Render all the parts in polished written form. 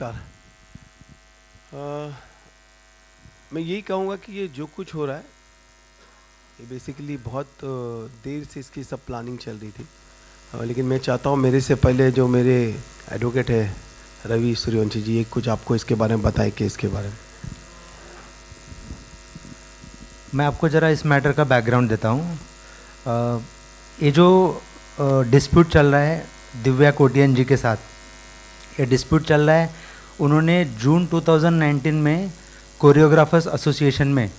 नमस्कार। मैं यही कहूँगा कि ये जो कुछ हो रहा है ये बेसिकली बहुत देर से इसकी सब प्लानिंग चल रही थी। लेकिन मैं चाहता हूँ मेरे से पहले जो मेरे एडवोकेट है रवि सूर्यवंशी जी, एक कुछ आपको इसके बारे में बताए, केस के बारे में। मैं आपको ज़रा इस मैटर का बैकग्राउंड देता हूँ। ये जो डिस्प्यूट चल रहा है दिव्या कोटियन जी के साथ, ये डिस्प्यूट चल रहा है, उन्होंने जून 2019 में कोरियोग्राफर्स एसोसिएशन में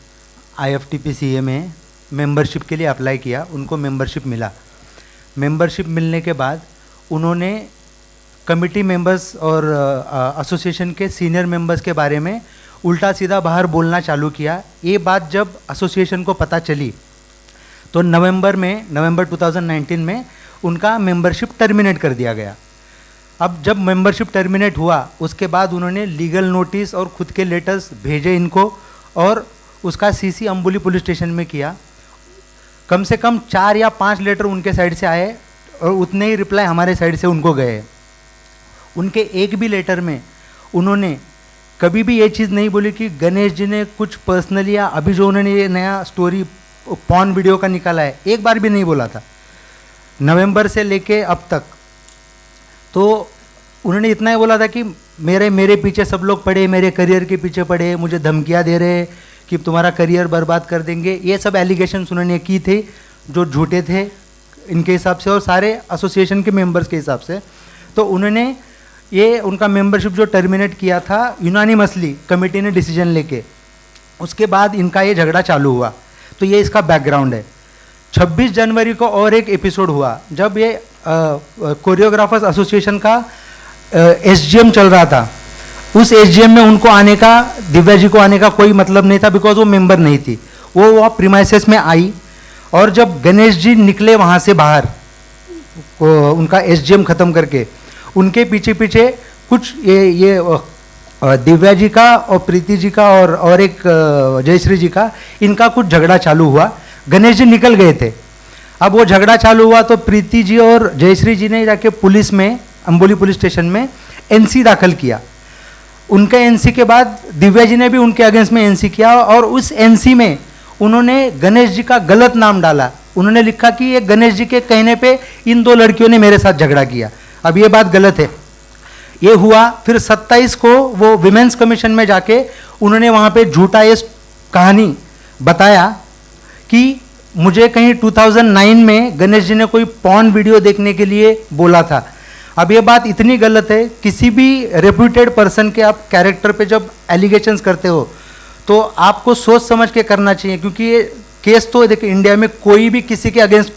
IFTPCA में मेंबरशिप के लिए अप्लाई किया। उनको मेंबरशिप मिला। मेंबरशिप मिलने के बाद उन्होंने कमिटी मेंबर्स और एसोसिएशन के सीनियर मेंबर्स के बारे में उल्टा सीधा बाहर बोलना चालू किया। ये बात जब एसोसिएशन को पता चली तो नवंबर 2019 में उनका मेंबरशिप टर्मिनेट कर दिया गया। अब जब मेंबरशिप टर्मिनेट हुआ उसके बाद उन्होंने लीगल नोटिस और खुद के लेटर्स भेजे इनको, और उसका CC अम्बुली पुलिस स्टेशन में किया। कम से कम 4 या 5 लेटर उनके साइड से आए और उतने ही रिप्लाई हमारे साइड से उनको गए। उनके एक भी लेटर में उन्होंने कभी भी ये चीज़ नहीं बोली कि गणेश जी ने कुछ पर्सनली या अभी जो उन्होंने ये नया स्टोरी पॉर्न वीडियो का निकाला है, एक बार भी नहीं बोला था नवंबर से लेके अब तक। तो उन्होंने इतना ही बोला था कि मेरे पीछे सब लोग पड़े, मेरे करियर के पीछे पड़े, मुझे धमकियां दे रहे कि तुम्हारा करियर बर्बाद कर देंगे। ये सब एलिगेशंस उन्होंने की थे जो झूठे थे इनके हिसाब से और सारे एसोसिएशन के मेंबर्स के हिसाब से। तो उन्होंने ये उनका मेंबरशिप जो टर्मिनेट किया था यूनानिमसली कमेटी ने डिसीजन लेके, उसके बाद इनका ये झगड़ा चालू हुआ। तो ये इसका बैकग्राउंड है। 26 जनवरी को और एक एपिसोड हुआ जब ये कोरियोग्राफर्स एसोसिएशन का SGM चल रहा था। उस SGM में उनको आने का, दिव्या जी को आने का कोई मतलब नहीं था, बिकॉज वो मेंबर नहीं थी। वो प्रीमाइसेस में आई और जब गणेश जी निकले वहाँ से बाहर उनका SGM ख़त्म करके, उनके पीछे पीछे कुछ ये दिव्या जी का और प्रीति जी का और एक जयश्री जी का, इनका कुछ झगड़ा चालू हुआ। गणेश जी निकल गए थे। अब वो झगड़ा चालू हुआ तो प्रीति जी और जयश्री जी ने जाके पुलिस में, अम्बोली पुलिस स्टेशन में NC दाखिल किया। उनके NC के बाद दिव्या जी ने भी उनके अगेंस्ट में NC किया और उस NC में उन्होंने गणेश जी का गलत नाम डाला। उन्होंने लिखा कि ये गणेश जी के कहने पे इन 2 लड़कियों ने मेरे साथ झगड़ा किया। अब ये बात गलत है। ये हुआ। फिर 27 को वो विमेंस कमीशन में जाके उन्होंने वहाँ पे झूठा ये कहानी बताया कि मुझे कहीं 2009 में गणेश जी ने कोई पॉर्न वीडियो देखने के लिए बोला था। अब ये बात इतनी गलत है, किसी भी रेप्यूटेड पर्सन के आप कैरेक्टर पे जब एलिगेशंस करते हो तो आपको सोच समझ के करना चाहिए, क्योंकि ये केस तो देखिए इंडिया में कोई भी किसी के अगेंस्ट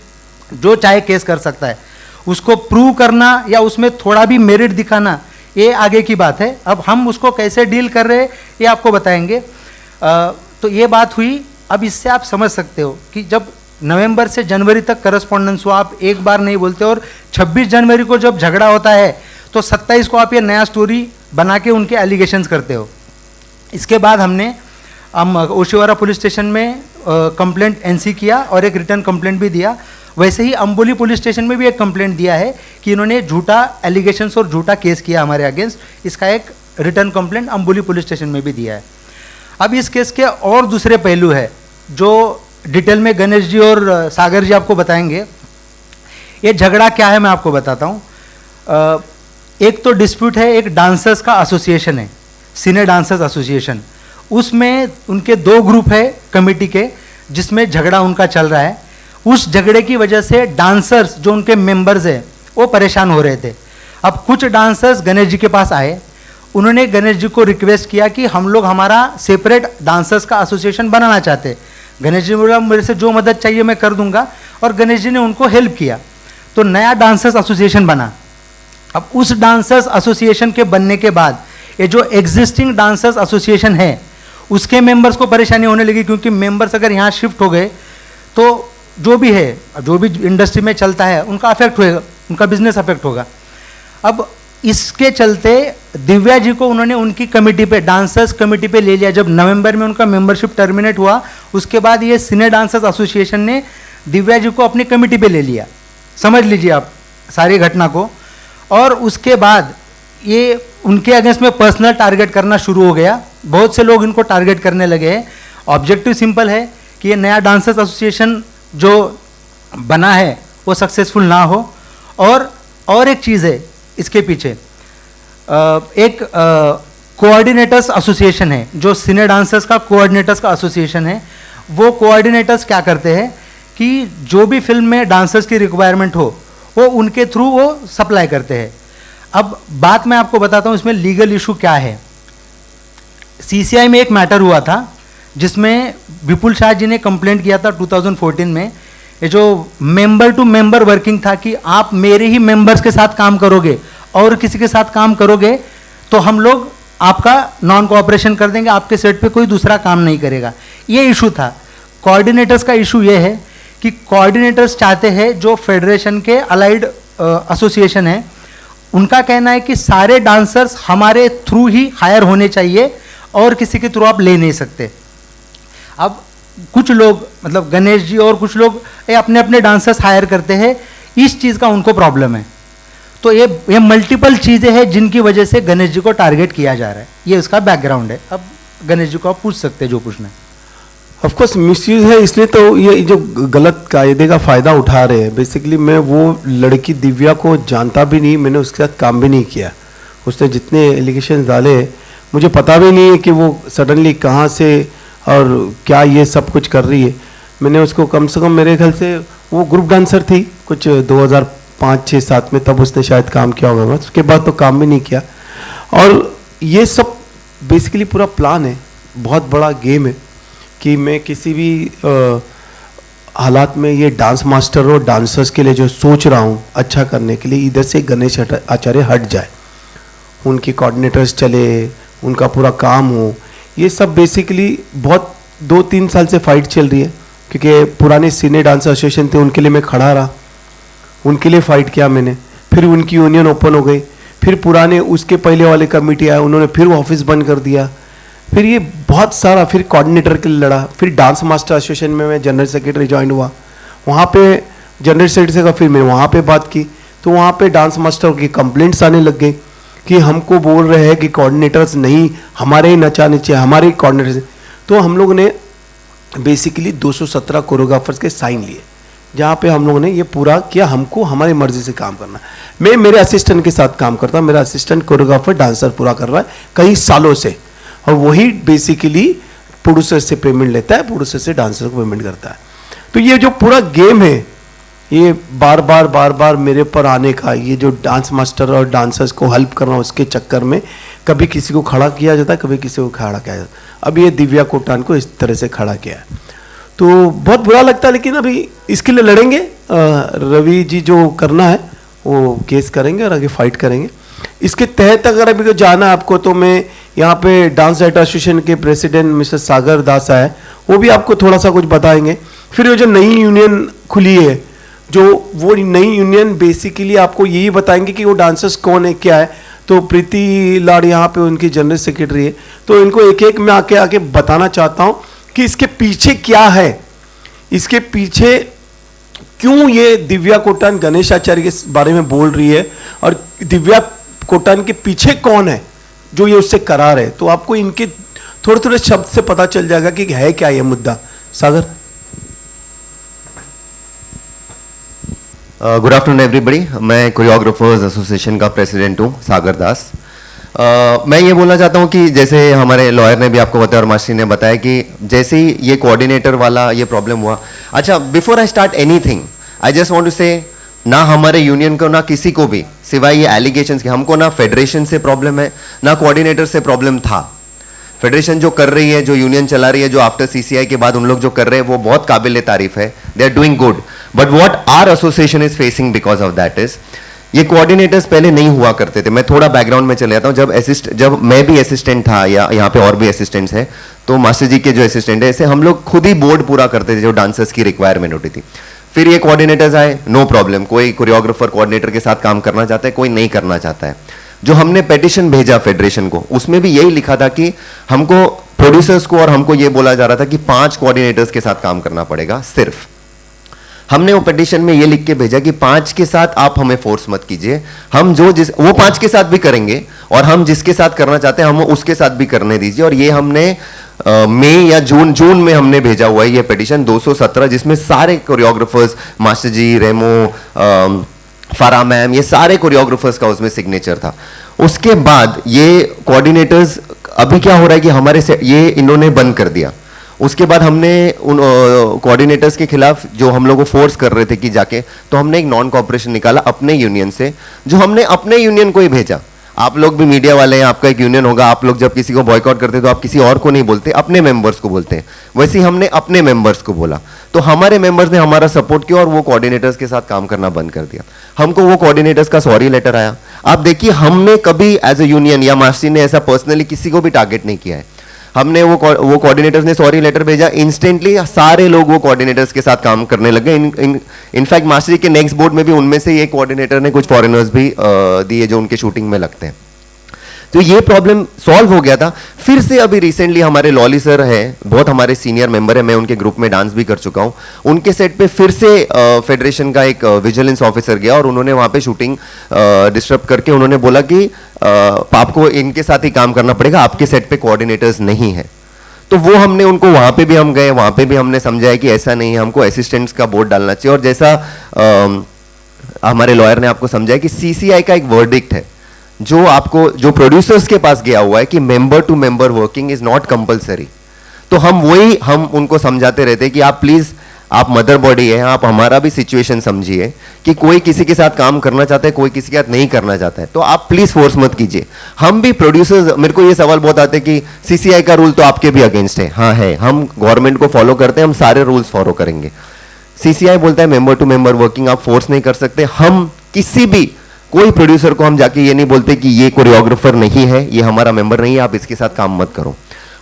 जो चाहे केस कर सकता है। उसको प्रूव करना या उसमें थोड़ा भी मेरिट दिखाना ये आगे की बात है। अब हम उसको कैसे डील कर रहे हैं ये आपको बताएंगे। तो ये बात हुई। अब इससे आप समझ सकते हो कि जब नवंबर से जनवरी तक करस्पॉन्डेंस हुआ, आप एक बार नहीं बोलते, और 26 जनवरी को जब झगड़ा होता है तो 27 को आप ये नया स्टोरी बना के उनके एलिगेशंस करते हो। इसके बाद हम ओशिवारा पुलिस स्टेशन में कंप्लेंट NC किया और एक रिटर्न कंप्लेंट भी दिया। वैसे ही अम्बोली पुलिस स्टेशन में भी एक कंप्लेंट दिया है कि इन्होंने झूठा एलिगेशंस और झूठा केस किया हमारे अगेंस्ट। इसका एक return complaint Amboli police station में भी दिया है। अब इस केस के और दूसरे पहलू है जो डिटेल में गणेश जी और सागर जी आपको बताएंगे। ये झगड़ा क्या है मैं आपको बताता हूँ। एक तो डिस्प्यूट है, एक डांसर्स का एसोसिएशन है, सीनियर डांसर्स एसोसिएशन। उसमें उनके 2 ग्रुप है कमेटी के, जिसमें झगड़ा उनका चल रहा है। उस झगड़े की वजह से डांसर्स जो उनके मेंबर्स हैं वो परेशान हो रहे थे। अब कुछ डांसर्स गणेश जी के पास आए। उन्होंने गणेश जी को रिक्वेस्ट किया कि हम लोग हमारा सेपरेट डांसर्स का एसोसिएशन बनाना चाहते हैं। गणेश जी बोला मेरे से जो मदद चाहिए मैं कर दूंगा, और गणेश जी ने उनको हेल्प किया। तो नया डांसर्स एसोसिएशन बना। अब उस डांसर्स एसोसिएशन के बनने के बाद ये जो एग्जिस्टिंग डांसर्स एसोसिएशन है उसके मेंबर्स को परेशानी होने लगी, क्योंकि मेंबर्स अगर यहाँ शिफ्ट हो गए तो जो भी है, जो भी इंडस्ट्री में चलता है उनका अफेक्ट होएगा, उनका बिजनेस अफेक्ट होगा। अब इसके चलते दिव्या जी को उन्होंने उनकी कमेटी पे, डांसर्स कमेटी पे ले लिया। जब नवंबर में उनका मेंबरशिप टर्मिनेट हुआ उसके बाद ये सीनियर डांसर्स एसोसिएशन ने दिव्या जी को अपनी कमेटी पे ले लिया। समझ लीजिए आप सारी घटना को। और उसके बाद ये उनके अगेंस्ट में पर्सनल टारगेट करना शुरू हो गया। बहुत से लोग इनको टारगेट करने लगे हैं। ऑब्जेक्टिव सिंपल है कि ये नया डांसर्स एसोसिएशन जो बना है वो सक्सेसफुल ना हो। और एक चीज़ है इसके पीछे, एक कोऑर्डिनेटर्स एसोसिएशन है जो सिने डांसर्स का कोऑर्डिनेटर्स का एसोसिएशन है। वो कोऑर्डिनेटर्स क्या करते हैं कि जो भी फिल्म में डांसर्स की रिक्वायरमेंट हो वो उनके थ्रू वो सप्लाई करते हैं। अब बात मैं आपको बताता हूँ इसमें लीगल इशू क्या है। सीसीआई में एक मैटर हुआ था जिसमें विपुल शाह जी ने कंप्लेंट किया था 2014 में। ये जो मेंबर टू मेंबर वर्किंग था कि आप मेरे ही मेंबर्स के साथ काम करोगे और किसी के साथ काम करोगे तो हम लोग आपका नॉन कोऑपरेशन कर देंगे, आपके सेट पे कोई दूसरा काम नहीं करेगा। ये इशू था। कोऑर्डिनेटर्स का इशू ये है कि कोऑर्डिनेटर्स चाहते हैं जो फेडरेशन के अलाइड एसोसिएशन है उनका कहना है कि सारे डांसर्स हमारे थ्रू ही हायर होने चाहिए और किसी के थ्रू आप ले नहीं सकते। अब कुछ लोग मतलब गणेश जी और कुछ लोग अपने अपने डांसर्स हायर करते हैं, इस चीज़ का उनको प्रॉब्लम है। तो ये मल्टीपल चीज़ें हैं जिनकी वजह से गणेश जी को टारगेट किया जा रहा है। ये उसका बैकग्राउंड है। अब गणेश जी को आप पूछ सकते हैं जो पूछना है। ऑफ कोर्स मिसयूज है, इसलिए तो ये जो गलत कायदे का फ़ायदा उठा रहे हैं। बेसिकली मैं वो लड़की दिव्या को जानता भी नहीं, मैंने उसके साथ काम भी नहीं किया। उसने जितने एलिगेशन डाले मुझे पता भी नहीं है कि वो सडनली कहाँ से और क्या ये सब कुछ कर रही है। मैंने उसको कम से कम मेरे ख्याल से वो ग्रुप डांसर थी कुछ 2005-6-7 में, तब उसने शायद काम किया होगा, बस उसके बाद तो काम भी नहीं किया। और ये सब बेसिकली पूरा प्लान है, बहुत बड़ा गेम है कि मैं किसी भी हालात में ये डांस मास्टर और डांसर्स के लिए जो सोच रहा हूँ अच्छा करने के लिए, इधर से गणेश आचार्य हट जाए, उनके कोऑर्डिनेटर्स चले, उनका पूरा काम हो। ये सब बेसिकली बहुत 2-3 साल से फाइट चल रही है क्योंकि पुराने सीने डांस एसोसिएशन थे उनके लिए मैं खड़ा रहा, उनके लिए फ़ाइट किया मैंने। फिर उनकी यूनियन ओपन हो गई, फिर पुराने उसके पहले वाले कमेटी आए, उन्होंने फिर ऑफिस बंद कर दिया। फिर ये बहुत सारा, फिर कोऑर्डिनेटर के लिए लड़ा। फिर डांस मास्टर एसोसिएशन में मैं जनरल सेक्रेटरी ज्वाइन हुआ, वहाँ पे जनरल सेक्रेटरी का फिर मैंने वहाँ पे बात की तो वहाँ पे डांस मास्टर की कंप्लेंट्स आने लग गई कि हमको बोल रहे हैं कि कोऑर्डिनेटर्स नहीं, हमारे ही नचाने चाहिए, हमारे ही कोऑर्डिनेटर्स। तो हम लोगों ने बेसिकली 217 कोरियोग्राफर्स के साइन लिए जहाँ पे हम लोगों ने ये पूरा किया, हमको हमारी मर्जी से काम करना। मैं मेरे असिस्टेंट के साथ काम करता, मेरा असिस्टेंट कोरियोग्राफर डांसर पूरा कर रहा है कई सालों से, और वही बेसिकली प्रोड्यूसर से पेमेंट लेता है, प्रोड्यूसर से डांसर को पेमेंट करता है। तो ये जो पूरा गेम है ये बार बार मेरे ऊपर आने का, ये जो डांस मास्टर और डांसर्स को हेल्प करना, उसके चक्कर में कभी किसी को खड़ा किया जाता है, कभी किसी को खड़ा किया जाता है। अब ये दिव्या कोटान को इस तरह से खड़ा किया है तो बहुत बुरा लगता है। लेकिन अभी इसके लिए लड़ेंगे, रवि जी जो करना है वो केस करेंगे और आगे फाइट करेंगे। इसके तहत अगर अभी को जाना है आपको तो मैं यहाँ पे डांस डायरेक्टर एसोसिएशन के प्रेसिडेंट मिस्टर सागर दास है, वो भी आपको थोड़ा सा कुछ बताएंगे। फिर ये जो नई यूनियन खुली है, जो वो नई यूनियन बेसिकली आपको यही बताएंगे कि वो डांसर्स कौन है क्या है। तो प्रीति लाड़ यहाँ पे उनकी जनरल सेक्रेटरी है, तो इनको एक एक मैं आके बताना चाहता हूँ कि इसके पीछे क्या है, इसके पीछे क्यों ये दिव्या कोटान गणेश आचार्य के बारे में बोल रही है और दिव्या कोटान के पीछे कौन है जो ये उससे करा रहे। तो आपको इनके थोड़े थोड़े शब्द से पता चल जाएगा कि है क्या ये मुद्दा। सागर। गुड आफ्टरनून एवरीबडी, मैं कोरियोग्राफर्स एसोसिएशन का प्रेसिडेंट हूँ, सागर दास। मैं ये बोलना चाहता हूँ कि जैसे हमारे लॉयर ने भी आपको बताया और मास्टर ने बताया कि जैसे ही ये कोऑर्डिनेटर वाला ये प्रॉब्लम हुआ। अच्छा, before I start anything I just want to say, ना हमारे यूनियन को ना किसी को भी सिवाय ये एलिगेशंस के, हमको ना फेडरेशन से प्रॉब्लम है ना कोऑर्डिनेटर से प्रॉब्लम था। फेडरेशन जो कर रही है, जो यूनियन चला रही है, जो आफ्टर सीसीआई के बाद उन लोग जो कर रहे हैं वो बहुत काबिल तारीफ है, they are doing good. But what our association is facing because of that is, ये कोऑर्डिनेटर्स पहले नहीं हुआ करते थे। मैं थोड़ा बैकग्राउंड में चले जाता हूँ। जब मैं भी असिस्टेंट था या यहाँ पे और भी असिस्टेंट्स हैं, तो मास्टर जी के जो असिस्टेंट है, ऐसे हम लोग खुद ही बोर्ड पूरा करते थे जो डांसर्स की रिक्वायरमेंट होती थी। फिर ये कोऑर्डिनेटर्स आए, नो प्रॉब्लम, कोई कोरियोग्राफर कोऑर्डिनेटर के साथ काम करना चाहता है, कोई नहीं करना चाहता है। जो हमने पेटिशन भेजा फेडरेशन को, उसमें भी यही लिखा था कि हमको प्रोड्यूसर्स को और हमको ये बोला जा रहा था कि 5 कोऑर्डिनेटर्स के साथ काम करना पड़ेगा सिर्फ। हमने वो पिटिशन में ये लिख के भेजा कि 5 के साथ आप हमें फोर्स मत कीजिए, हम वो 5 के साथ भी करेंगे और हम जिसके साथ करना चाहते हैं हम उसके साथ भी करने दीजिए। और ये हमने मई या जून में हमने भेजा हुआ है ये पिटिशन 217, जिसमें सारे कोरियोग्राफर्स, मास्टर जी, रेमो, फरा मैम, ये सारे कोरियोग्राफर्स का उसमें सिग्नेचर था। उसके बाद ये कोऑर्डिनेटर्स, अभी क्या हो रहा है कि हमारे से ये इन्होंने बंद कर दिया। उसके बाद हमने उन कोऑर्डिनेटर्स के खिलाफ जो हम लोग को फोर्स कर रहे थे कि जाके, तो हमने एक नॉन कॉपरेशन निकाला अपने यूनियन से, जो हमने अपने यूनियन को ही भेजा। आप लोग भी मीडिया वाले हैं, आपका एक यूनियन होगा, आप लोग जब किसी को बॉयकॉट करते तो आप किसी और को नहीं बोलते, अपने मेंबर्स को बोलते हैं। वैसे ही हमने अपने मेंबर्स को बोला, तो हमारे मेंबर्स ने हमारा सपोर्ट किया और वो कोऑर्डिनेटर्स के साथ काम करना बंद कर दिया। हमको वो कोऑर्डिनेटर्स का सॉरी लेटर आया। आप देखिए, हमने कभी एज ए यूनियन या मास्टर ने ऐसा पर्सनली किसी को भी टारगेट नहीं किया है। हमने वो कोऑर्डिनेटर्स ने सॉरी लेटर भेजा, इंस्टेंटली सारे लोग वो कोऑर्डिनेटर्स के साथ काम करने लगे। इनफैक्ट मास्टर जी के नेक्स्ट बोर्ड में भी उनमें से एक कोऑर्डिनेटर ने कुछ फॉरेनर्स भी दिए जो उनके शूटिंग में लगते हैं। तो ये प्रॉब्लम सॉल्व हो गया था। फिर से अभी रिसेंटली हमारे लॉली सर है, बहुत हमारे सीनियर मेंबर है, मैं उनके ग्रुप में डांस भी कर चुका हूँ। उनके सेट पे फिर से फेडरेशन का एक विजिलेंस ऑफिसर गया और उन्होंने वहाँ पे शूटिंग डिस्टर्ब करके उन्होंने बोला कि आपको इनके साथ ही काम करना पड़ेगा, आपके सेट पे कोऑर्डिनेटर्स नहीं है। तो वो हमने उनको, वहाँ पे भी हम गए, वहाँ पे भी हमने समझाया कि ऐसा नहीं है, हमको असिस्टेंट्स का बोर्ड डालना चाहिए। और जैसा हमारे लॉयर ने आपको समझाया कि सीसीआई का एक वर्डिक्ट है जो प्रोड्यूसर्स के पास गया हुआ है कि member to member working is not compulsory. तो हम उनको समझाते रहते हैं कि आप प्लीज, आप मदर बॉडी है, आप हमारा भी सिचुएशन समझिए कि कोई किसी के साथ काम करना चाहता है, कोई किसी के साथ नहीं करना चाहता है, तो आप प्लीज फोर्स मत कीजिए। हम भी प्रोड्यूसर्स, मेरे को ये सवाल बहुत आते हैं कि सीसीआई का रूल तो आपके भी अगेंस्ट है। हाँ है, हम गवर्नमेंट को फॉलो करते हैं, हम सारे रूल्स फॉलो करेंगे। सीसीआई बोलता है मेंबर टू मेंबर वर्किंग आप फोर्स नहीं कर सकते। हम किसी भी कोई प्रोड्यूसर को हम जाके ये नहीं बोलते कि ये कोरियोग्राफर नहीं है, ये हमारा मेंबर नहीं है, आप इसके साथ काम मत करो।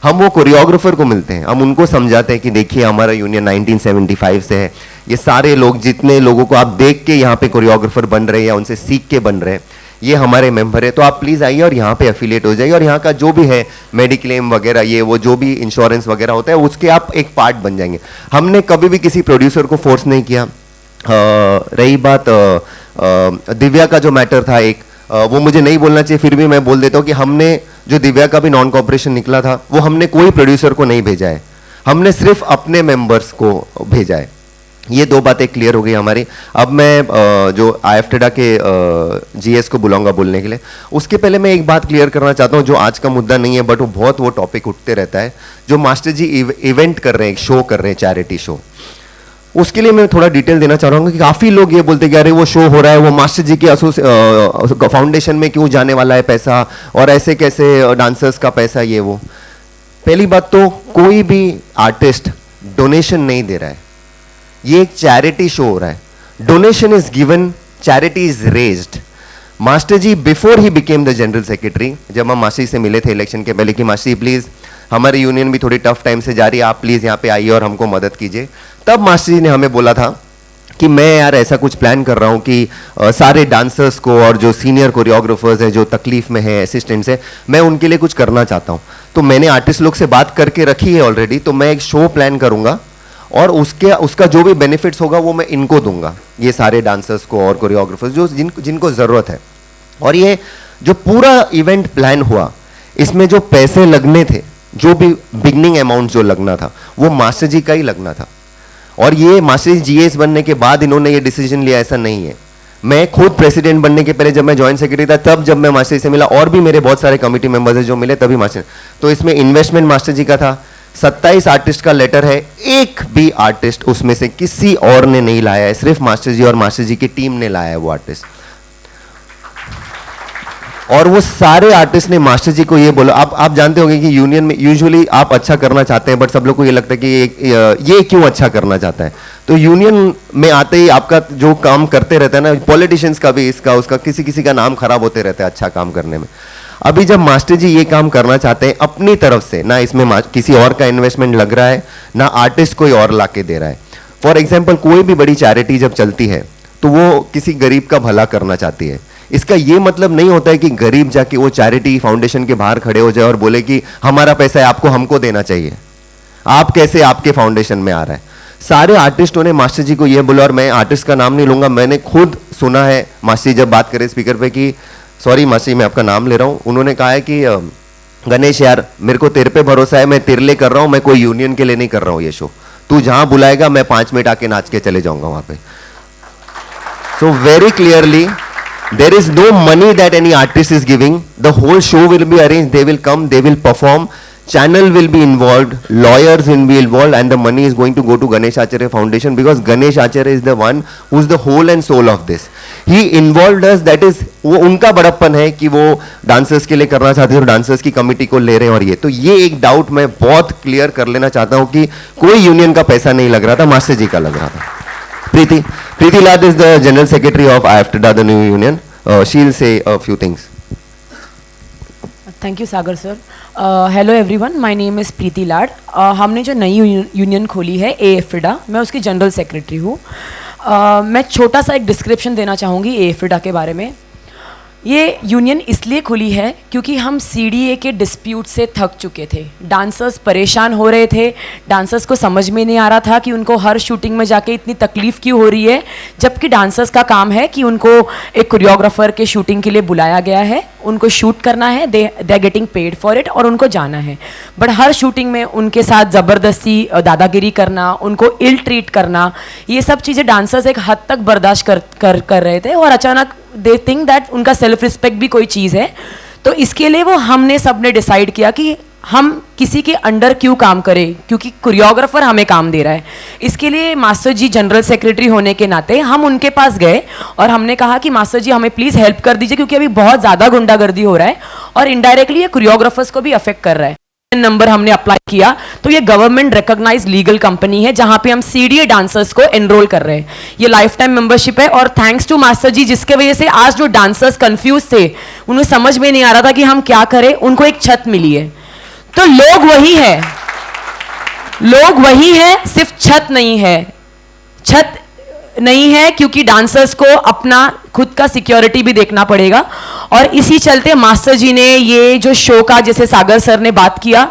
हम वो कोरियोग्राफर को मिलते हैं, हम उनको समझाते हैं कि देखिए हमारा यूनियन 1975 से है, ये सारे लोग, जितने लोगों को आप देख के यहाँ पे कोरियोग्राफर बन रहे हैं या उनसे सीख के बन रहे हैं, ये हमारे मेंबर है, तो आप प्लीज आइए और यहाँ पे एफिलिएट हो जाइए और यहाँ का जो भी है मेडिक्लेम वगैरह, ये वो जो भी इंश्योरेंस वगैरह होता है उसके आप एक पार्ट बन जाएंगे। हमने कभी भी किसी प्रोड्यूसर को फोर्स नहीं किया। रही बात दिव्या का जो मैटर था एक, वो मुझे नहीं बोलना चाहिए, फिर भी मैं बोल देता हूँ कि हमने जो दिव्या का भी नॉन कॉपरेशन निकला था, वो हमने कोई प्रोड्यूसर को नहीं भेजा है, हमने सिर्फ अपने मेंबर्स को भेजा है। ये दो बातें क्लियर हो गई हमारी। अब मैं जो आईएफटेडा के जीएस को बुलाऊंगा बोलने के लिए। उसके पहले मैं एक बात क्लियर करना चाहता हूँ जो आज का मुद्दा नहीं है, बट वो टॉपिक उठते रहता है। जो मास्टर जी इवेंट कर रहे हैं, एक शो कर रहे हैं, चैरिटी शो, उसके लिए मैं थोड़ा डिटेल देना चाह रहा हूँ कि काफ़ी लोग ये बोलते हैं कि अरे वो शो हो रहा है, वो मास्टर जी के फाउंडेशन में क्यों जाने वाला है पैसा, और ऐसे कैसे डांसर्स का पैसा, ये वो। पहली बात तो कोई भी आर्टिस्ट डोनेशन नहीं दे रहा है, ये एक चैरिटी शो हो रहा है। Donation is given, charity is raised. Master ji before he became the general secretary, जब हम मास्टर जी से मिले थे इलेक्शन के पहले कि मास्टर जी प्लीज़, हमारे यूनियन भी थोड़ी टफ टाइम से जा रही है, आप प्लीज़ यहाँ पे आइए और हमको मदद कीजिए, तब मास्टर जी ने हमें बोला था कि मैं यार ऐसा कुछ प्लान कर रहा हूँ कि सारे डांसर्स को और जो सीनियर कोरियोग्राफर्स हैं जो तकलीफ में है, असिस्टेंट्स हैं, मैं उनके लिए कुछ करना चाहता हूँ। तो मैंने आर्टिस्ट लोग से बात करके रखी है ऑलरेडी, तो मैं एक शो प्लान करूँगा और उसका जो भी बेनिफिट्स होगा वो मैं इनको दूंगा, ये सारे डांसर्स को और कोरियोग्राफर्स जो जिनको ज़रूरत है। और ये जो पूरा इवेंट प्लान हुआ, इसमें जो पैसे लगने थे, जो भी बिगनिंग अमाउंट जो लगना था, वो मास्टर जी का ही लगना था। और ये मास्टर जी जीएस बनने के बाद इन्होंने ये डिसीजन लिया, ऐसा नहीं है। मैं खुद प्रेसिडेंट बनने के पहले जब मैं जॉइंट सेक्रेटरी था, तब जब मैं मास्टर जी से मिला, और भी मेरे बहुत सारे कमेटी मेंबर्स हैं जो मिले, तभी मास्टर, तो इसमें इन्वेस्टमेंट मास्टर जी का था। 27 आर्टिस्ट का लेटर है, एक भी आर्टिस्ट उसमें से किसी और ने नहीं लाया है, सिर्फ मास्टर जी और मास्टर जी की टीम ने लाया है वो आर्टिस्ट। और वो सारे आर्टिस्ट ने मास्टर जी को ये बोला, आप जानते होंगे कि यूनियन में यूजुअली आप अच्छा करना चाहते हैं, बट सब लोग को ये लगता है कि ये क्यों अच्छा करना चाहता है। तो यूनियन में आते ही आपका जो काम करते रहता है ना, पॉलिटिशियंस का भी, इसका उसका, किसी का नाम खराब होते रहता है अच्छा काम करने में। अभी जब मास्टर जी ये काम करना चाहते हैं अपनी तरफ से, ना इसमें किसी और का इन्वेस्टमेंट लग रहा है, ना आर्टिस्ट कोई और ला के दे रहा है। फॉर एग्जाम्पल, कोई भी बड़ी चैरिटी जब चलती है तो वो किसी गरीब का भला करना चाहती है। इसका ये मतलब नहीं होता है कि गरीब जाके वो चैरिटी फाउंडेशन के बाहर खड़े हो जाए और बोले कि हमारा पैसा है, आपको हमको देना चाहिए, आप कैसे, आपके फाउंडेशन में आ रहा है। सारे आर्टिस्टों ने मास्टर जी को ये बोला, और मैं आर्टिस्ट का नाम नहीं लूंगा, मैंने खुद सुना है मास्टर जी जब बात करे स्पीकर पे कि सॉरी मास्टर जी मैं आपका नाम ले रहा हूँ, उन्होंने कहा है कि गणेश यार मेरे को तेरे पे भरोसा है, मैं तेरे लिए कर रहा हूँ, मैं कोई यूनियन के लिए नहीं कर रहा हूँ ये शो, तू जहां बुलाएगा मैं 5 मिनट आके नाच के चले जाऊंगा वहां पे। So very clearly there is no money that any artist is giving, the whole show will be arranged, they will come, they will perform, channel will be involved, lawyers will be involved, and the money is going to go to Ganesh Acharya Foundation, because Ganesh Acharya is the one who is the whole and soul of this. He involved us, that is वो उनका बड़प्पन है कि वो dancers के लिए करना चाहते हैं और डांसर्स की कमिटी को ले रहे हैं, और ये तो ये एक डाउट मैं बहुत क्लियर कर लेना चाहता हूँ कि कोई यूनियन का पैसा नहीं लग रहा था, मास्टर जी का लग रहा था। Preeti Lad is the General Secretary of IFTDA, the new union. She'll say a few things. Thank you Sagar sir. Hello everyone, my name is Preeti Lad. हमने जो नई यूनियन खोली है AFTDA, मैं उसकी जनरल सेक्रेटरी हूँ। मैं छोटा सा एक डिस्क्रिप्शन देना चाहूँगी AFTDA के बारे में। ये यूनियन इसलिए खुली है क्योंकि हम CDA के डिस्प्यूट से थक चुके थे। डांसर्स परेशान हो रहे थे, डांसर्स को समझ में नहीं आ रहा था कि उनको हर शूटिंग में जाके इतनी तकलीफ़ क्यों हो रही है, जबकि डांसर्स का काम है कि उनको एक कोरियोग्राफर के शूटिंग के लिए बुलाया गया है, उनको शूट करना है, they are getting paid for it और उनको जाना है। बट हर शूटिंग में उनके साथ ज़बरदस्ती दादागिरी करना, उनको इल ट्रीट करना, ये सब चीज़ें डांसर्स एक हद तक बर्दाश्त कर रहे थे, और अचानक दे थिंक दैट उनका सेल्फ रिस्पेक्ट भी कोई चीज़ है। तो इसके लिए वो हमने सब ने डिसाइड किया कि हम किसी के अंडर क्यों काम करें, क्योंकि कोरियोग्राफर हमें काम दे रहा है। इसके लिए मास्टर जी जनरल सेक्रेटरी होने के नाते हम उनके पास गए और हमने कहा कि मास्टर जी हमें प्लीज़ हेल्प कर दीजिए, क्योंकि अभी बहुत ज़्यादा गुंडागर्दी हो रहा है और इनडायरेक्टली ये कोरियोग्राफर्स को भी अफेक्ट कर रहा है। नंबर हमने अप्लाई किया तो ये गवर्नमेंट रिकॉग्नाइज्ड लीगल कंपनी है जहां पे हम CDA डांसर्स को एनरोल कर रहे हैं। ये लाइफ टाइम मेंबरशिप है, और थैंक्स टू मास्टर जी जिसके वजह से आज जो डांसर्स कंफ्यूज थे, उन्हें समझ में नहीं आ रहा था कि हम क्या करें, उनको एक छत मिली है। तो लोग वही है, सिर्फ छत नहीं है। छत नहीं है क्योंकि डांसर्स को अपना खुद का सिक्योरिटी भी देखना पड़ेगा, और इसी चलते मास्टर जी ने ये जो शो का, जैसे सागर सर ने बात किया,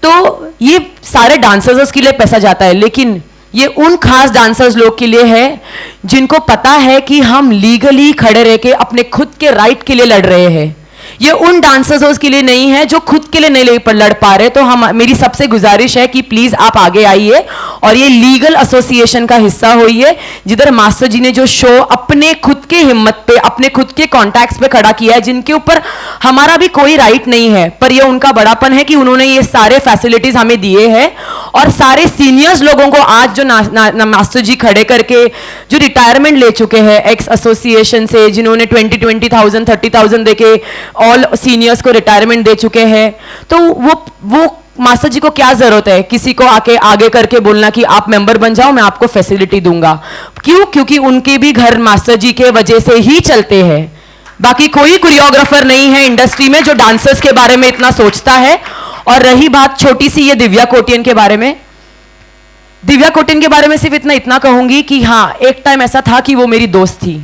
तो ये सारे डांसर्स के लिए पैसा जाता है, लेकिन ये उन खास डांसर्स लोग के लिए है जिनको पता है कि हम लीगली खड़े रह के अपने खुद के राइट के लिए लड़ रहे हैं। ये उन डांसर्स के लिए नहीं है जो खुद के लिए नहीं लड़ पा रहे। तो मेरी सबसे गुजारिश है कि प्लीज आप आगे आइए और ये लीगल एसोसिएशन का हिस्सा होइए, जिधर मास्टर जी ने जो शो अपने खुद के हिम्मत पे, अपने खुद के कॉन्टैक्ट्स पे खड़ा किया है, जिनके ऊपर हमारा भी कोई राइट नहीं है, पर ये उनका बड़ापन है कि उन्होंने ये सारे फैसिलिटीज हमें दिए हैं। और सारे सीनियर्स लोगों को आज जो मास्टर जी खड़े करके जो रिटायरमेंट ले चुके हैं एक्स एसोसिएशन से, जिन्होंने 20,000 30,000 देके ऑल सीनियर्स को रिटायरमेंट दे चुके हैं, तो वो मास्टर जी को क्या जरूरत है किसी को आके आगे करके बोलना कि आप मेंबर बन जाओ, मैं आपको फैसिलिटी दूंगा। क्यों? क्योंकि उनके भी घर मास्टर जी के वजह से ही चलते हैं। बाकी कोई कोरियोग्राफर नहीं है इंडस्ट्री में जो डांसर्स के बारे में इतना सोचता है। और रही बात छोटी सी ये दिव्या कोटियन के बारे में, दिव्या कोटियन के बारे में सिर्फ इतना कहूंगी कि हाँ, एक टाइम ऐसा था कि वो मेरी दोस्त थी,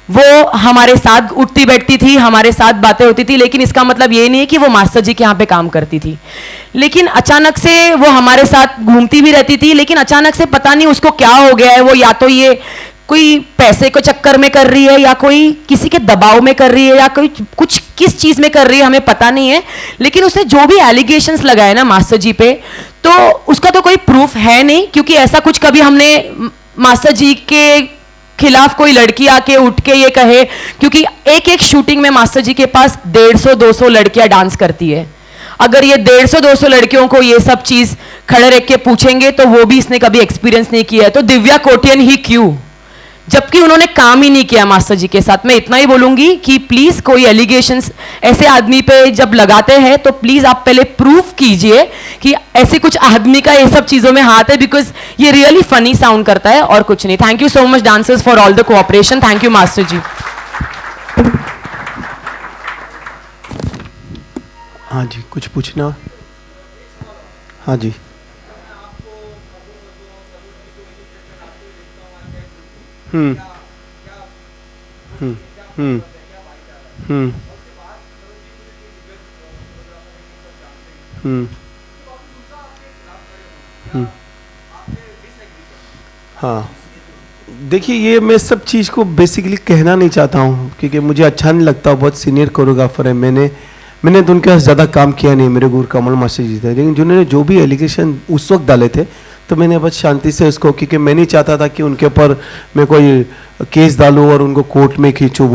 वो हमारे साथ उठती बैठती थी, हमारे साथ बातें होती थी, लेकिन इसका मतलब ये नहीं है कि वो मास्टर जी के यहाँ पे काम करती थी। लेकिन अचानक से वो हमारे साथ घूमती भी रहती थी, लेकिन अचानक से पता नहीं उसको क्या हो गया है, वो या तो ये कोई पैसे को चक्कर में कर रही है, या कोई किसी के दबाव में कर रही है, या कोई कुछ किस चीज में कर रही है हमें पता नहीं है। लेकिन उसने जो भी एलिगेशंस लगाए ना मास्टर जी पे, तो उसका तो कोई प्रूफ है नहीं, क्योंकि ऐसा कुछ कभी हमने मास्टर जी के खिलाफ कोई लड़की आके उठ के ये कहे, क्योंकि एक एक शूटिंग में मास्टर जी के पास 150-200 लड़कियां डांस करती है। अगर ये 150-200 लड़कियों को ये सब चीज खड़े रख के पूछेंगे तो वो भी इसने कभी एक्सपीरियंस नहीं किया है, तो दिव्या कोटियन ही क्यों, जबकि उन्होंने काम ही नहीं किया मास्टर जी के साथ। मैं इतना ही बोलूंगी कि प्लीज कोई एलिगेशंस ऐसे आदमी पे जब लगाते हैं तो प्लीज आप पहले प्रूफ कीजिए कि ऐसे कुछ आदमी का ये सब चीजों में हाथ है, बिकॉज ये रियली फनी साउंड करता है और कुछ नहीं। Thank you so much dancers for all the cooperation. Thank you master ji. हाँ जी, कुछ पूछना? हाँ जी। हम्म हम्म हम्म हम्म हम्म हम्म हाँ, देखिए ये मैं सब चीज़ को बेसिकली कहना नहीं चाहता हूँ क्योंकि मुझे अच्छा नहीं लगता, बहुत सीनियर कोरियोग्राफर है। मैंने तो उनके साथ ज़्यादा काम किया नहीं, मेरे गुरु कमल मास्टर जी थे, लेकिन जिन्होंने जो भी एलिगेशन उस वक्त डाले थे तो मैंने बस शांति से उसको, क्योंकि मैं नहीं चाहता था कि उनके ऊपर मैं कोई केस डालूँ और उनको कोर्ट में खींचूँ।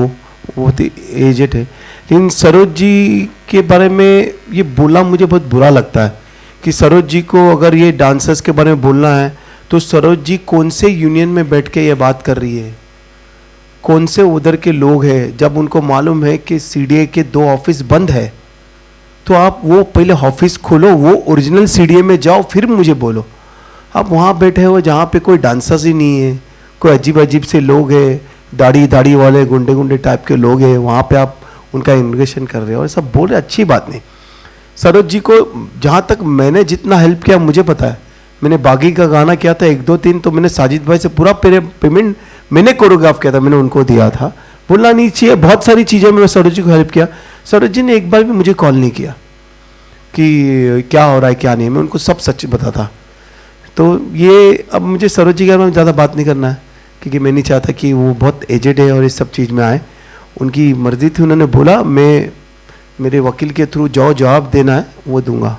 वो तो एजेड है। लेकिन सरोज जी के बारे में ये बोलना मुझे बहुत बुरा लगता है कि सरोज जी को अगर ये डांसर्स के बारे में बोलना है तो सरोज जी कौन से यूनियन में बैठ के ये बात कर रही है, कौन से उधर के लोग हैं। जब उनको मालूम है कि सीडीए के 2 ऑफिस बंद है तो आप वो पहले ऑफिस खोलो, वो ओरिजिनल सीडीए में जाओ, फिर मुझे बोलो। आप वहाँ बैठे हो जहाँ पे कोई डांसर्स ही नहीं है, कोई अजीब अजीब से लोग हैं, दाढ़ी वाले गुंडे टाइप के लोग हैं, वहाँ पे आप उनका इन्वेस्टिगेशन कर रहे हो और सब बोल रहे, अच्छी बात नहीं। सरोज जी को जहाँ तक मैंने जितना हेल्प किया मुझे पता है, मैंने बागी का गाना किया था 1 2 3, तो मैंने साजिद भाई से पूरा पेमेंट मैंने कोरियोग्राफ किया था, मैंने उनको दिया था। बोलना नहीं चाहिए, बहुत सारी चीज़ें मैंने सरोज जी को हेल्प किया। सरोज जी ने एक बार भी मुझे कॉल नहीं किया कि क्या हो रहा है क्या नहीं, मैं उनको सब सच बताता। तो ये अब मुझे सरोज जी के बारे में ज़्यादा बात नहीं करना है क्योंकि मैं नहीं चाहता कि वो बहुत एजेड है और इस सब चीज़ में आए। उनकी मर्जी थी, उन्होंने बोला मैं मेरे वकील के थ्रू जो जवाब देना है वो दूंगा।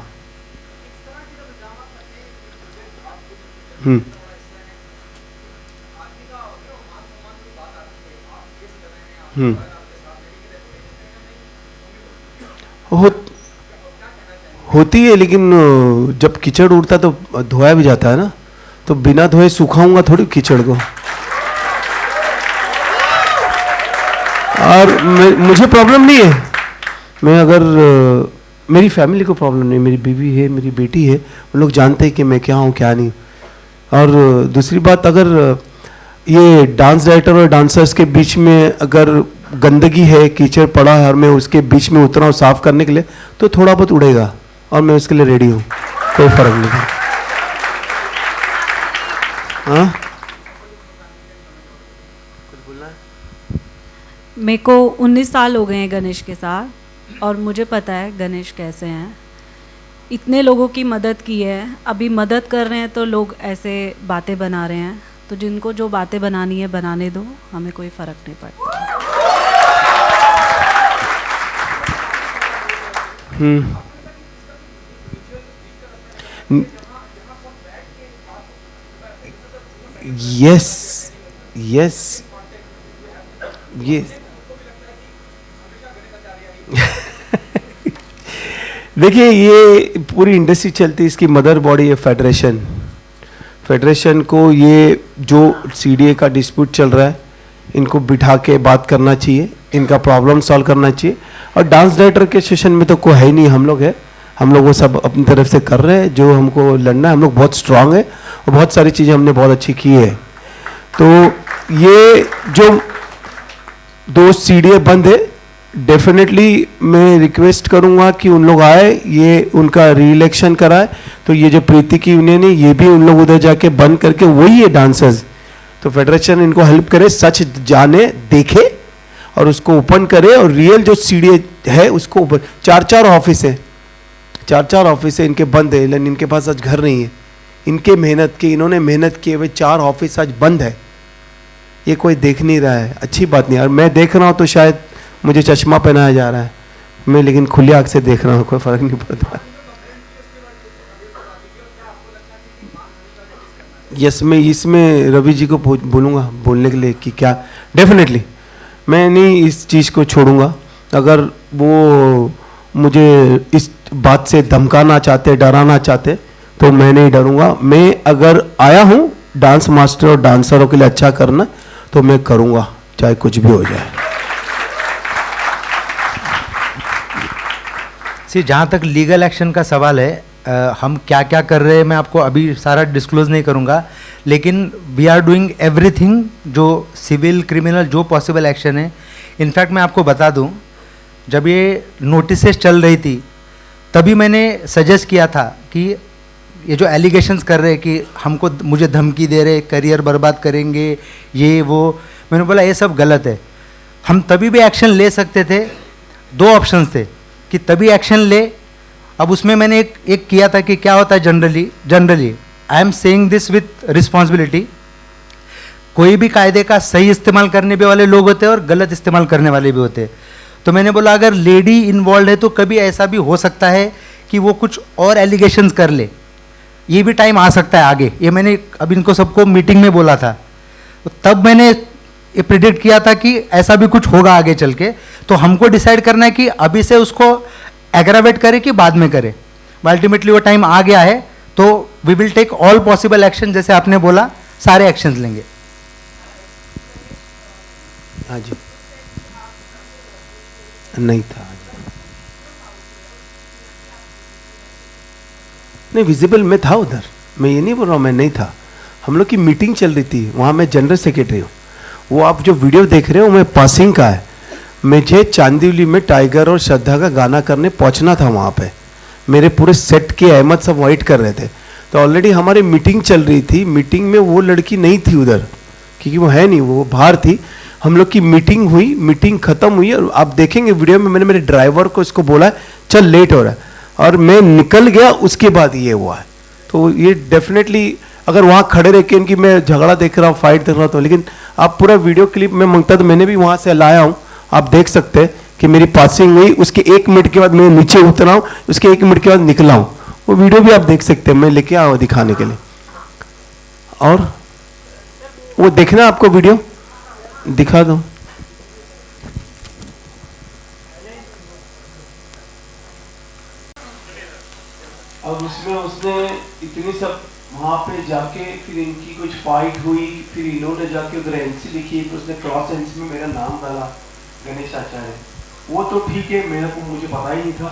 होती है, लेकिन जब कीचड़ उड़ता है तो धोया भी जाता है ना, तो बिना धोए सुखाऊंगा थोड़ी कीचड़ को। और मुझे प्रॉब्लम नहीं है, मैं अगर मेरी फैमिली को प्रॉब्लम नहीं, मेरी बीवी है, मेरी बेटी है, उन लोग जानते हैं कि मैं क्या हूँ क्या नहीं। और दूसरी बात, अगर ये डांस डायरेक्टर और डांसर्स के बीच में अगर गंदगी है, कीचड़ पड़ा है और मैं उसके बीच में उतरा हूँ साफ करने के लिए, तो थोड़ा बहुत उड़ेगा और मैं उसके लिए रेडी हूँ, कोई फर्क नहीं। हाँ, मेरे को 19 साल हो गए हैं गणेश के साथ और मुझे पता है गणेश कैसे हैं। इतने लोगों की मदद की है, अभी मदद कर रहे हैं तो लोग ऐसे बातें बना रहे हैं, तो जिनको जो बातें बनानी है बनाने दो, हमें कोई फ़र्क नहीं पड़ता। यस यस ये देखिए, ये पूरी इंडस्ट्री चलती है, इसकी मदर बॉडी है फेडरेशन। फेडरेशन को ये जो सीडीए का डिस्प्यूट चल रहा है, इनको बिठा के बात करना चाहिए, इनका प्रॉब्लम सॉल्व करना चाहिए। और डांस डायरेक्टर के सेशन में तो कोई है ही नहीं, हम लोग है, हम लोग वो सब अपनी तरफ से कर रहे हैं जो हमको लड़ना है। हम लोग बहुत स्ट्रांग है और बहुत सारी चीज़ें हमने बहुत अच्छी की है। तो ये जो 2 सीडीए बंद है, डेफिनेटली मैं रिक्वेस्ट करूंगा कि उन लोग आए, ये उनका री-इलेक्शन कराए। तो ये जो प्रीति की यूनियन है, ये भी उन लोग उधर जाके बंद करके, वही है डांसर्स, तो फेडरेशन इनको हेल्प करे, सच जाने देखे और उसको ओपन करे। और रियल जो सीडीए है उसको ओपन, 4 ऑफिस है, 4 ऑफिस है इनके बंद है, लेकिन इनके पास आज घर नहीं है। इनके मेहनत की, इन्होंने मेहनत किए हुए 4 ऑफिस आज बंद है, ये कोई देख नहीं रहा है, अच्छी बात नहीं। और मैं देख रहा हूँ तो शायद मुझे चश्मा पहनाया जा रहा है, मैं लेकिन खुली आँख से देख रहा हूँ, कोई फर्क नहीं पड़ता। यस, मैं इसमें रवि जी को बोलूँगा बोलने के लिए कि क्या, डेफिनेटली मैं नहीं इस चीज़ को छोड़ूंगा। अगर वो मुझे इस बात से धमकाना चाहते, डराना चाहते, तो मैं नहीं डरूंगा। मैं अगर आया हूँ डांस मास्टर और डांसरों के लिए अच्छा करना, तो मैं करूँगा, चाहे कुछ भी हो जाए। सी, जहाँ तक लीगल एक्शन का सवाल है, हम क्या क्या कर रहे हैं मैं आपको अभी सारा डिस्क्लोज नहीं करूँगा, लेकिन वी आर डूइंग एवरीथिंग, जो सिविल क्रिमिनल जो पॉसिबल एक्शन है। इनफैक्ट मैं आपको बता दूं, जब ये नोटिसेस चल रही थी तभी मैंने सजेस्ट किया था कि ये जो एलिगेशंस कर रहे हैं कि हमको, मुझे धमकी दे रहे, करियर बर्बाद करेंगे, ये वो, मैंने बोला ये सब गलत है। हम तभी भी एक्शन ले सकते थे, 2 ऑप्शंस थे कि तभी एक्शन ले। अब उसमें मैंने एक किया था कि क्या होता है generally I am saying this with responsibility कोई भी कायदे का सही इस्तेमाल करने भी वाले लोग होते हैं और गलत इस्तेमाल करने वाले भी होते हैं। तो मैंने बोला अगर लेडी इन्वॉल्व है तो कभी ऐसा भी हो सकता है कि वो कुछ और एलिगेशंस कर ले, ये भी टाइम आ सकता है आगे। ये मैंने अब इनको सबको मीटिंग में बोला था, तो तब मैंने ये प्रिडिक्ट किया था कि ऐसा भी कुछ होगा आगे चल के। तो हमको डिसाइड करना है कि अभी से उसको एग्रावेट करे कि बाद में करे। अल्टीमेटली वो टाइम आ गया है, तो we will take all possible action, जैसे आपने बोला सारे एक्शंस लेंगे। हाँ जी, नहीं था, नहीं विजिबल मैं था उधर, मैं ये नहीं बोल रहा हूँ मैं नहीं था। हम लोग की मीटिंग चल रही थी वहाँ, मैं जनरल सेक्रेटरी हूँ। वो आप जो वीडियो देख रहे हो मैं पासिंग का है। मुझे चांदीवली में टाइगर और श्रद्धा का गाना करने पहुँचना था वहाँ पे। मेरे पूरे सेट के अहमद सब वेट कर रहे थे, तो ऑलरेडी हमारी मीटिंग चल रही थी। मीटिंग में वो लड़की नहीं थी उधर, क्योंकि वो है नहीं, वो बाहर थी। हम लोग की मीटिंग हुई, मीटिंग खत्म हुई और आप देखेंगे वीडियो में मैंने मेरे ड्राइवर को इसको बोला चल लेट हो रहा है, और मैं निकल गया, उसके बाद ये हुआ है। तो ये डेफिनेटली अगर वहाँ खड़े रह के इनकी मैं झगड़ा देख रहा हूँ, फाइट देख रहा हूँ, तो लेकिन आप पूरा वीडियो क्लिप में मांगता तो मैंने भी वहाँ से लाया हूँ। आप देख सकते हैं कि मेरी पासिंग हुई, उसके 1 मिनट के बाद मैं नीचे उतरा हूँ, उसके 1 मिनट के बाद निकला हूँ। वो वीडियो भी आप देख सकते हैं, मैं लेके आया हूँ दिखाने के लिए। और वो देखना आपको वीडियो दिखा दो। और उसमें उसने इतनी सब वहाँ पे जाके फिर इनकी कुछ फाइट हुई, फिर इन्होंने जाके उधर एनसी लिखी, फिर उसने क्रॉस एनसी में मेरा नाम डाला गणेश आचार्य। वो तो ठीक है, मेरे को मुझे पता ही नहीं था।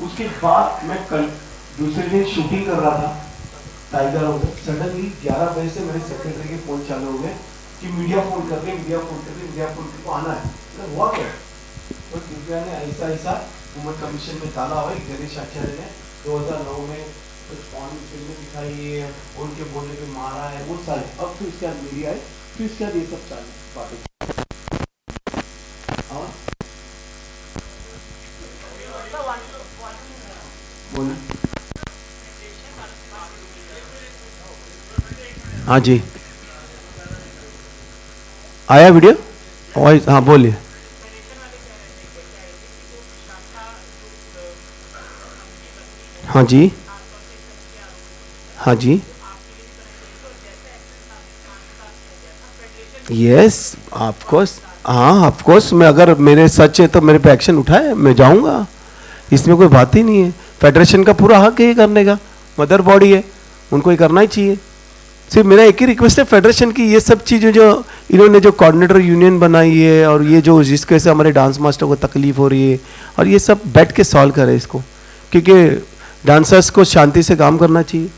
उसके बाद मैं कल दूसरे दिन शूटिंग कर रहा था टाइगर उधर, सडनली 11 बजे से मेरे सेक्रेटरी के फोन चालू हो गए कि मीडिया फोन कर दे, मीडिया फोन कर दे, मीडिया फोन करके आना है। तो हुआ क्या? तो दिव्या ने ऐसा ऐसा उम्र कमीशन में डाला हुआ गणेश आचार्य ने 2009 में कुछ पानी फिल्में दिखाई है, उनके बोलने पे मारा है, वो सारे। अब फिर उसके बाद मीडिया है, फिर उसके बाद ये सब चालू बातें। बोले हाँ जी, आया वीडियो वॉइस? हाँ बोलिए। हाँ जी, हाँ जी, यस ऑफकोर्स, हाँ ऑफकोर्स। मैं अगर मेरे सच है तो मेरे पे एक्शन उठाए, मैं जाऊंगा, इसमें कोई बात ही नहीं है। फेडरेशन का पूरा हक है ये करने का, मदर बॉडी है, उनको ये करना ही चाहिए। सिर्फ मेरा एक ही रिक्वेस्ट है फेडरेशन की, ये सब चीज़ें जो इन्होंने जो कोऑर्डिनेटर यूनियन बनाई है और ये जो जिसकी वजह से हमारे डांस मास्टर को तकलीफ हो रही है, और ये सब बैठ के सॉल्व करें इसको, क्योंकि डांसर्स को शांति से काम करना चाहिए,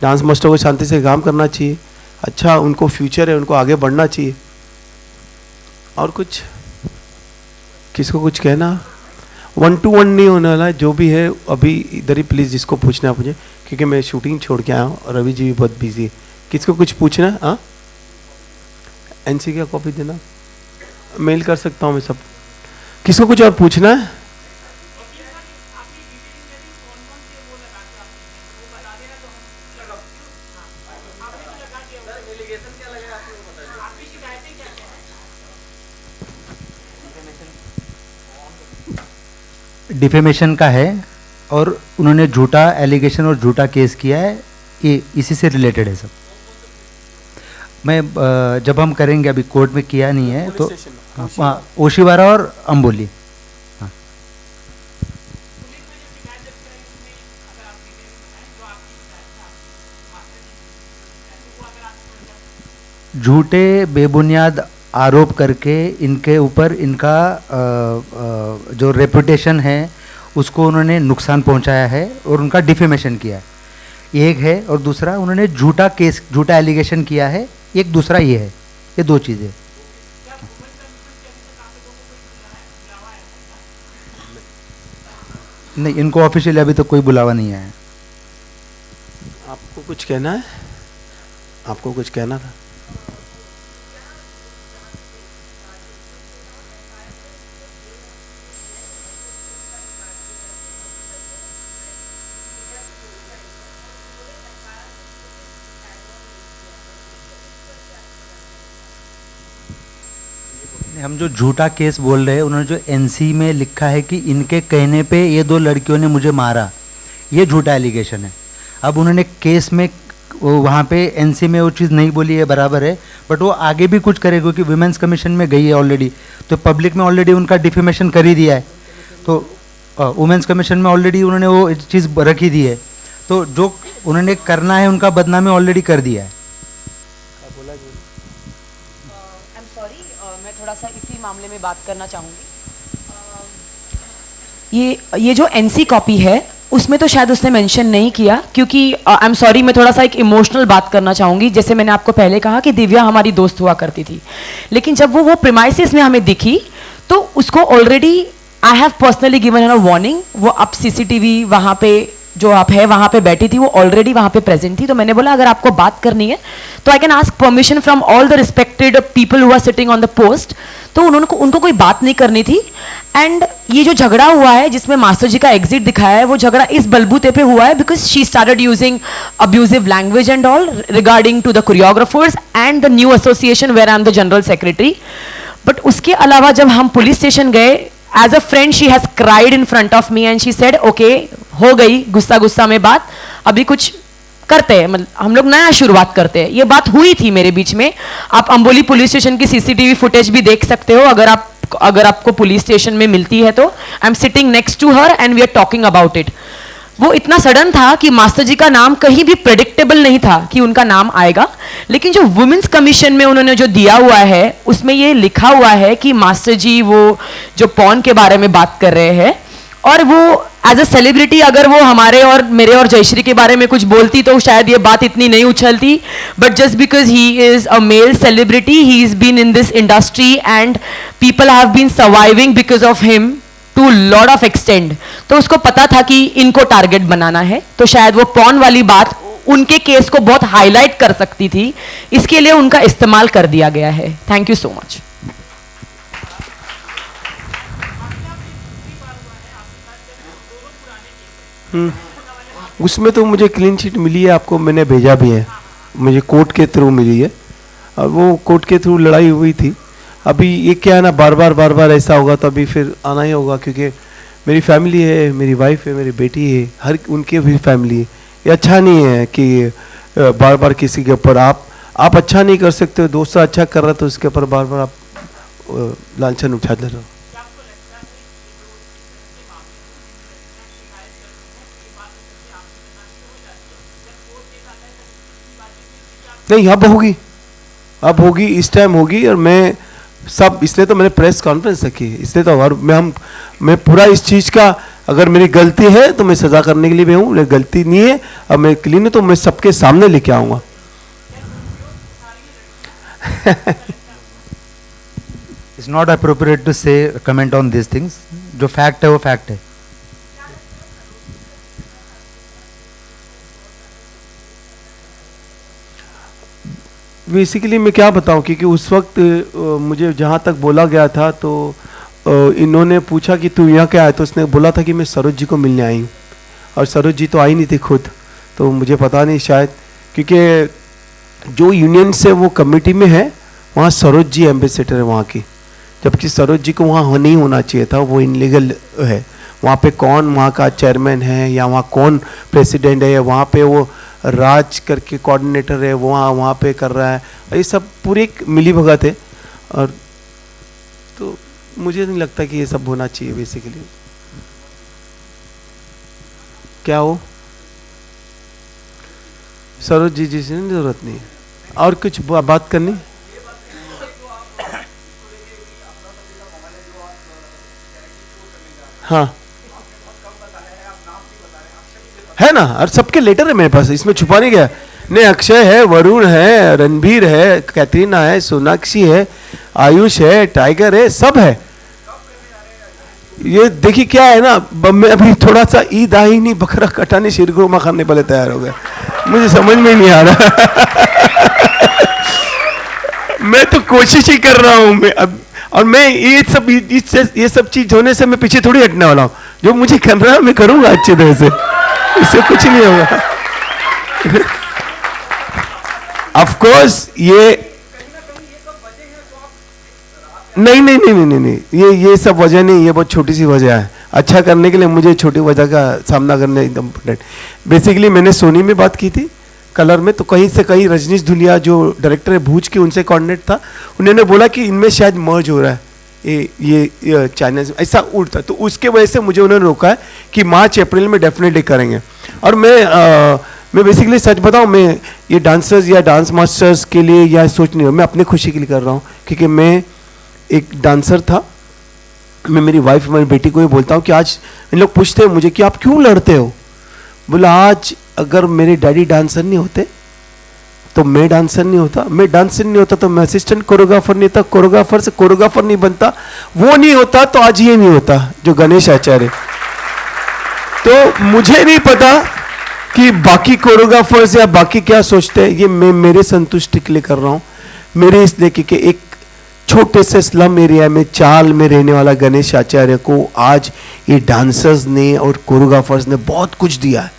डांस मास्टर को शांति से काम करना चाहिए। अच्छा उनको फ्यूचर है, उनको आगे बढ़ना चाहिए। और कुछ किसको कुछ कहना? 1 to 1 नहीं होने वाला है, जो भी है अभी इधर ही प्लीज़ जिसको पूछना है मुझे, क्योंकि मैं शूटिंग छोड़ के आया हूँ और रवि जी भी बहुत बिजी है। किसको कुछ पूछना है? हाँ, एनसी का कॉपी देना, मेल कर सकता हूँ मैं सब। किसको कुछ और पूछना है? डिफेमेशन का है और उन्होंने झूठा एलिगेशन और झूठा केस किया है, ये इसी से रिलेटेड है सब। मैं जब हम करेंगे, अभी कोर्ट में किया नहीं है तो हाँ, ओशिवारा और अंबोली। हाँ, झूठे बेबुनियाद आरोप करके इनके ऊपर इनका जो रेपुटेशन है उसको उन्होंने नुकसान पहुंचाया है और उनका डिफेमेशन किया है, एक है। और दूसरा उन्होंने झूठा केस, झूठा एलिगेशन किया है, एक दूसरा ये है। ये दो चीज़ें। नहीं, इनको ऑफिशियली अभी तक कोई बुलावा नहीं आया है। आपको कुछ कहना है? आपको कुछ कहना था? हम जो झूठा केस बोल रहे हैं, उन्होंने जो एनसी में लिखा है कि इनके कहने पे ये 2 लड़कियों ने मुझे मारा, ये झूठा एलिगेशन है। अब उन्होंने केस में वहाँ पे एनसी में वो चीज़ नहीं बोली है, बराबर है, बट वो आगे भी कुछ करेगा क्योंकि वुमेंस कमीशन में गई है ऑलरेडी, तो पब्लिक में ऑलरेडी उनका डिफेमेशन कर ही दिया है, तो वुमेंस कमीशन में ऑलरेडी उन्होंने वो चीज़ रखी दी है, तो जो उन्होंने करना है उनका बदनामी ऑलरेडी कर दिया है। I'm sorry, मैं थोड़ा सा इसी मामले में बात करना चाहूँगी। ये जो एनसी कॉपी है उसमें तो शायद उसने मेंशन नहीं किया, क्योंकि आई एम सॉरी, मैं थोड़ा सा एक इमोशनल बात करना चाहूँगी। जैसे मैंने आपको पहले कहा कि दिव्या हमारी दोस्त हुआ करती थी, लेकिन जब वो प्रीमाइसेस में हमें दिखी तो उसको already I have personally given her a warning. वो अब सीसीटीवी वहाँ पे जो आप है वहाँ पे बैठी थी, वो ऑलरेडी वहाँ पे प्रेजेंट थी, तो मैंने बोला अगर आपको बात करनी है तो I can ask permission from all the respected people who are sitting on the post. तो उनको कोई बात नहीं करनी थी। एंड ये जो झगड़ा हुआ है जिसमें मास्टर जी का एग्जिट दिखाया है, वो झगड़ा इस बलबूते पे हुआ है because she started using abusive language and all regarding to the choreographers and the new association where I am the general secretary. But उसके अलावा जब हम पुलिस स्टेशन गए, as a friend she has cried in front of me and she said okay, हो गई गुस्सा में बात, अभी कुछ करते हैं, मतलब हम लोग नया शुरुआत करते हैं। ये बात हुई थी मेरे बीच में। आप अंबोली पुलिस स्टेशन की सीसीटीवी फुटेज भी देख सकते हो अगर आपको पुलिस स्टेशन में मिलती है तो। I am sitting next to her and we are talking about it. वो इतना सडन था कि मास्टर जी का नाम कहीं भी प्रेडिक्टेबल नहीं था कि उनका नाम आएगा, लेकिन जो वुमेन्स कमीशन में उन्होंने जो दिया हुआ है उसमें ये लिखा हुआ है कि मास्टर जी वो जो पॉन के बारे में बात कर रहे हैं, और वो एज अ सेलिब्रिटी अगर वो हमारे और मेरे और जयश्री के बारे में कुछ बोलती तो शायद ये बात इतनी नहीं उछलती। But just because he is a male celebrity, he is been in this industry and people have been surviving because of him to lot of extend, तो उसको पता था कि इनको टारगेट बनाना है, तो शायद वो पॉन वाली बात उनके केस को बहुत हाईलाइट कर सकती थी, इसके लिए उनका इस्तेमाल कर दिया गया है। Thank you so much. उसमें तो मुझे क्लीन चिट मिली है, आपको मैंने भेजा भी है, मुझे कोर्ट के थ्रू मिली है, और वो कोर्ट के थ्रू लड़ाई हुई थी। अभी ये क्या है ना, बार बार ऐसा होगा तो अभी फिर आना ही होगा, क्योंकि मेरी फैमिली है, मेरी वाइफ है, मेरी बेटी है, हर उनके भी फैमिली है। ये अच्छा नहीं है कि बार बार किसी के ऊपर आप अच्छा नहीं कर सकते हो, दूसरा अच्छा कर रहा तो उसके ऊपर बार बार आप लांछन उठा दे रहे हो। नहीं, अब होगी इस टाइम होगी, और मैं सब इसलिए तो मैंने प्रेस कॉन्फ्रेंस रखी है, इसलिए तो। और मैं पूरा इस चीज़ का, अगर मेरी गलती है तो मैं सजा करने के लिए भी हूँ, गलती नहीं है अब मैं क्लीन हूँ तो मैं सबके सामने लेके आऊँगा। इट्स नॉट अप्रोप्रिएट टू से कमेंट ऑन दिस थिंग्स। जो फैक्ट है वो फैक्ट है। बेसिकली मैं क्या बताऊं, क्योंकि उस वक्त मुझे जहाँ तक बोला गया था तो इन्होंने पूछा कि तू यहाँ क्या आया, तो उसने बोला था कि मैं सरोज जी को मिलने आई हूँ, और सरोज जी तो आई नहीं थी खुद, तो मुझे पता नहीं, शायद क्योंकि जो यूनियन से वो कमेटी में है वहाँ सरोज जी एम्बेसडर है वहाँ की, जबकि सरोज जी को वहाँ नहीं होना चाहिए था, वो इनलीगल है। वहाँ पे कौन वहाँ का चेयरमैन है या वहाँ कौन प्रेसिडेंट है, वहाँ पे वो राज करके कोऑर्डिनेटर है, वहाँ पे कर रहा है, ये सब पूरी एक मिली भगत है, और तो मुझे नहीं लगता कि ये सब होना चाहिए। बेसिकली क्या हो, सरोज जी से जरूरत नहीं है। और कुछ बात करनी? हाँ है ना, और सबके लेटर है मेरे पास, इसमें छुपा नहीं गया। नहीं, अक्षय है, वरुण है, रणबीर है, कैटरीना है, सोनाक्षी है, आयुष है, टाइगर है, सब है। ये देखिए क्या है ना, मैं अभी थोड़ा सा ईद आई नहीं, बकरा कटाने शीरकुरमा खाने पहले तैयार हो गए, मुझे समझ में नहीं आ रहा। मैं तो कोशिश ही कर रहा हूँ मैं अब, और मैं ये सब चीज होने से मैं पीछे थोड़ी हटने वाला हूँ। जो मुझे करना है मैं करूंगा अच्छी तरह से, इससे कुछ नहीं होगा। ऑफ कोर्स ये नहीं नहीं नहीं नहीं नहीं नहीं, ये सब वजह नहीं, ये बहुत छोटी सी वजह है। अच्छा करने के लिए मुझे छोटी वजह का सामना करना एकदम इम्पोर्टेंट। बेसिकली मैंने सोनी में बात की थी कलर में, तो कहीं से कहीं रजनीश धुलिया जो डायरेक्टर है भूज के, उनसे कोऑर्डिनेट था, उन्होंने बोला कि इनमें शायद मर्ज हो रहा है ये चाइना से, ऐसा उल्टा, तो उसके वजह से मुझे उन्होंने रोका है कि मार्च अप्रैल में डेफिनेटली करेंगे। और मैं बेसिकली सच बताऊं, मैं ये डांसर्स या डांस मास्टर्स के लिए या सोच नहीं रहा, मैं अपने खुशी के लिए कर रहा हूँ, क्योंकि मैं एक डांसर था। मैं मेरी वाइफ, मेरी बेटी को ये बोलता हूँ कि आज इन लोग पूछते हैं मुझे कि आप क्यों लड़ते हो, बोला आज अगर मेरे डैडी डांसर नहीं होते तो मैं डांसर नहीं होता, मैं डांसर नहीं होता तो मैं असिस्टेंट कोरियोग्राफर नहीं था, कोरियोग्राफर से कोरियोग्राफर नहीं बनता, वो नहीं होता तो आज ये नहीं होता जो गणेश आचार्य। तो मुझे नहीं पता कि बाकी कोरियोग्राफर्स या बाकी क्या सोचते हैं, ये मैं मेरे संतुष्टि के लिए कर रहा हूँ। मेरे इस देखिए कि एक छोटे से स्लम एरिया में चाल में रहने वाला गणेश आचार्य को आज ये डांसर्स ने और कोरियोग्राफर्स ने बहुत कुछ दिया है,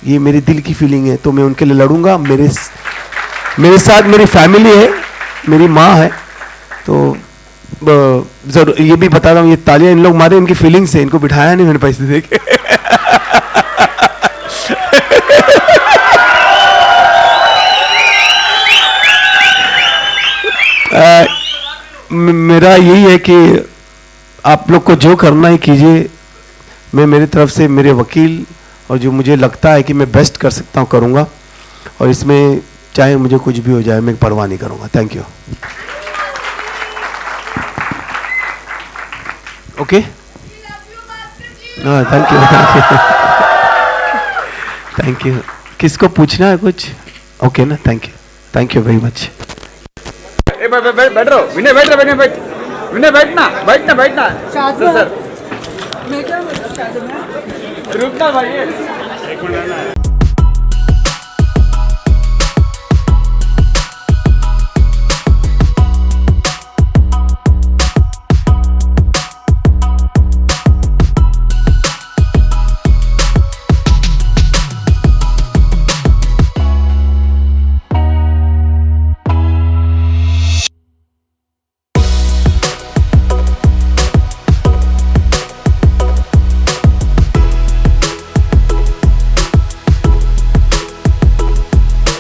ये मेरे दिल की फीलिंग है, तो मैं उनके लिए लड़ूंगा। मेरे साथ मेरी फैमिली है, मेरी माँ है, तो जरूर ये भी बता रहा हूँ, ये तालियां इन लोग मारे, इनकी फीलिंग्स है, इनको बिठाया नहीं मैंने पैसे देके। मेरा यही है कि आप लोग को जो करना है कीजिए, मैं मेरी तरफ से मेरे वकील और जो मुझे लगता है कि मैं बेस्ट कर सकता हूँ करूँगा, और इसमें चाहे मुझे कुछ भी हो जाए मैं परवाह नहीं करूँगा। Thank you. ओके, हाँ थैंक यू थैंक यू। किसको पूछना है कुछ? ओके ना, थैंक यू वेरी मच। बैठ रहो विनय, बैठ रहा, विनय बैठना सर, रुकना भाई।